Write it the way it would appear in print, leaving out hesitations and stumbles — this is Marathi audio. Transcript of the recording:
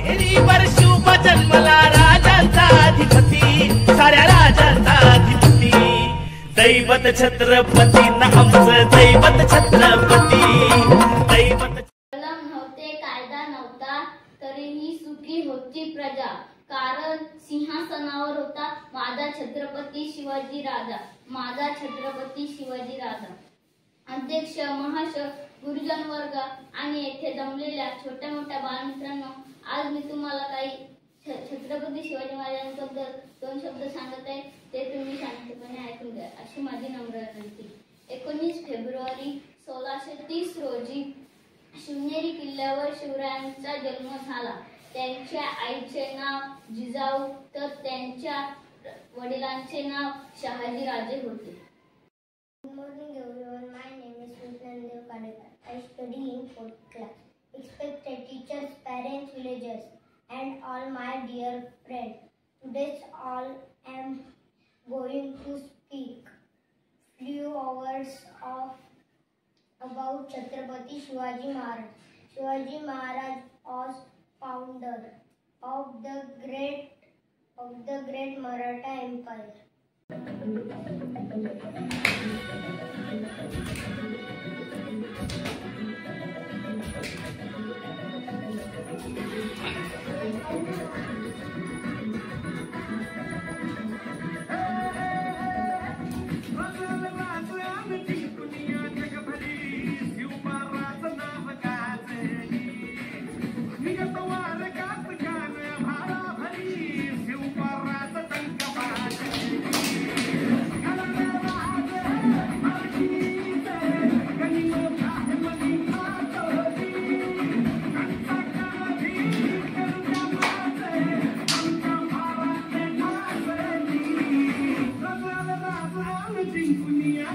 वर शुभ जन्मला राजांचा अधिपती, साऱ्या राजांचा अधिपती, दैवत छत्रपती ना आमचं दैवत छत्रपती, दैवत. कलम नव्हते, कायदा नव्हता, तरीही सुखी होती प्रजा, कारण सिंहासनावर होता माझा छत्रपती शिवाजी राजा, माझा छत्रपती शिवाजी राजा. अध्यक्ष, महाशय, गुरुजन वर्ग आणि येथे जमलेल्या छोट्या मोठ्या बालमित्रांनो, आज मी तुम्हाला काही छत्रपती शिवाजी महाराजांबद्दल 2 शब्द सांगत आहे, ते तुम्ही शांतपणे ऐकून घ्या अशी माझी नम्र विनंती. 19 फेब्रुवारी 1630 रोजी शिवनेरी किल्ल्यावर शिवरायांचा जन्म झाला. त्यांच्या आईचे नाव जिजाऊ तर त्यांच्या वडिलांचे नाव शहाजी राजे होते. Good morning everyone, my name is Vishnu Kadekar. I study in 4th class. Respected teachers, parents, villagers and all my dear friends. Today all am going to speak few hours about Chhatrapati Shivaji Maharaj. Shivaji Maharaj was founder of the great Maratha Empire. Dunia,